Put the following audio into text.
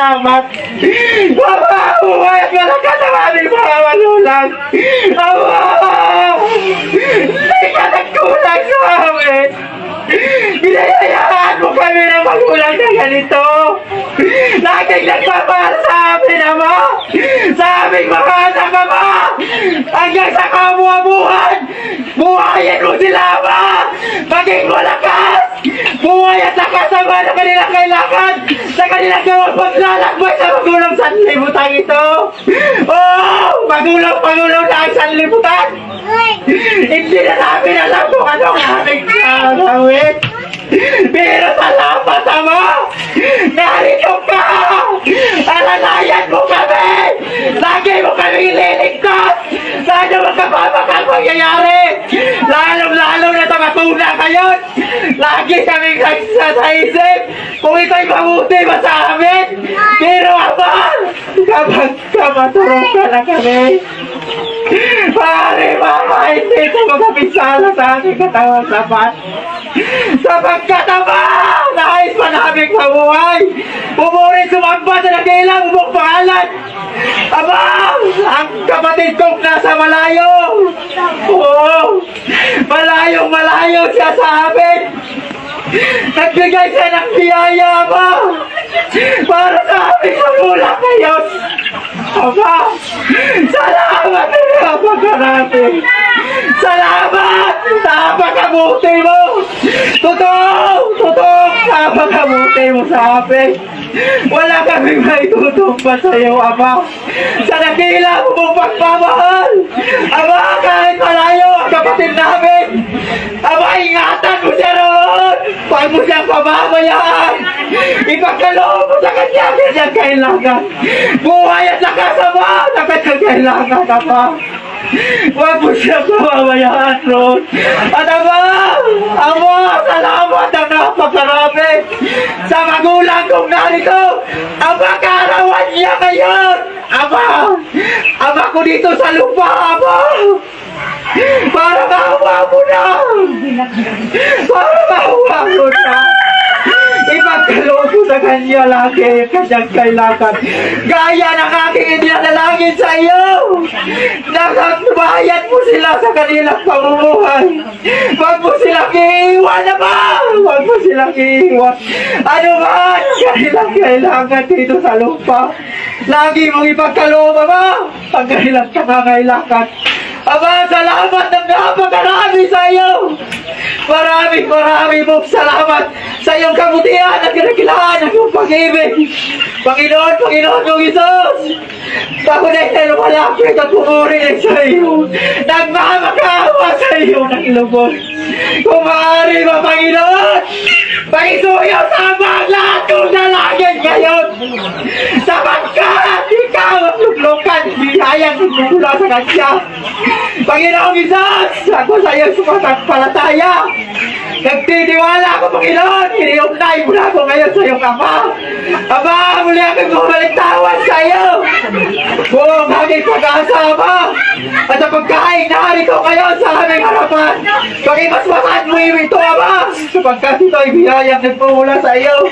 salamat. Ama, buhay at malakas ang aming mga manulang. Ama, hindi ka nagkulang sa amin. Binayayaan mo kami ng magulang na ganito. Laging nagpapahal sa amin, Ama. Sa aming mga anak, Ama. Hanggang sa kamuha-buhan. Buhayin mo sila, Ama. Maging malakas. Buhay at lakas, Ama, na kanilang kailangan. Sa kanilang gawang paglalakbay sa magulong sanlibutan ito. Oh, magulang na ang sanlibutan. Hindi na namin alam kung anong aming gagawin. Pero salamat, Ama! Narito ka! Alalayan mo kami! Lagi mo kami ililigtas! Sa anumang kapamakang mangyayari! Lalong-lalo na sa matuna ngayon! Lagi kaming nagsasaisip kung ito'y mabuti ba sa amin! Pero, Ama! Kapag kamatulong ka na kami! Pare, Mama, hindi ito magkapisala sa aking katawan sapat. Sapagkat, Ama, nais pa namin mabuhay. Pumurin sumamba sa nagilang mong pangalan. Ama, ang kapatid kong nasa malayo. Oo, malayong-malayo siya sa amin. Nagbigay siya ng biyaya, Ama, para sa aming magulang ngayon. Ama, salamat na pagkarami. Salamat sa pagkabuti mo. Totoo sa pagkabuti mo sa amin. Wala kaming maitutumpa sa iyo, Ama. Sa nakila mo mong pagmamahal. Ama, kahit malayo ang kapatid namin. Ama, ingatan mo siya roon. Huwag mo siyang pababayaan. Ipagkaloob mo sa kanya kailangan. Buhay at lakas, Ama, na kanyang kailangan, Ama. Huwag mo siyang pababayaan, Ron. At Ama, salamat ang napakarami sa magulang kong narito. Ama, kaarawan niya ngayon. Ama ko dito sa lupa, Ama. Para maawa mo na. Ipagkaloob mo sa kanya lagi kanyang kailangan. Gaya ng aking idinalangin sa iyo. Nakagbayan mo sila sa kanilang pamumuhay. Huwag mo silang iiwan, Ama. Huwag mo silang iiwan. Ano man kanilang kailangan dito sa lupa. Lagi mong ipagkaloob, Ama, ang kanilang pangangailangan. Ama, salamat ng napakarami sa iyo. Maraming mong salamat sa iyong kabutihan at kinakilaan ng iyong pag-ibig. Panginoon mong Isus, ako na ito lumalapit at pumuri sa iyo. Nagmamakawa sa iyo ng ilubos. Kung maaari ba, Panginoon, pag-isuyo sa mga lahat kong dalangin ngayon. Sapagkat ikaw ang luklukan, biyayang mula sa kanya. Panginoong Isus, ako sa iyo sumasampalataya. Nagtitiwala ako, Panginoon, iniugnay mo na ako ngayon sa iyong Ama. Ama, muli akong bumalik tawan sa iyo. Buong aming pag-asa, Ama. At sa pagkain narito ngayon sa aming harapan. Pakimasmahan mo ito, Ama. Sapagkat ito ay biyayang nagpumula sa iyo.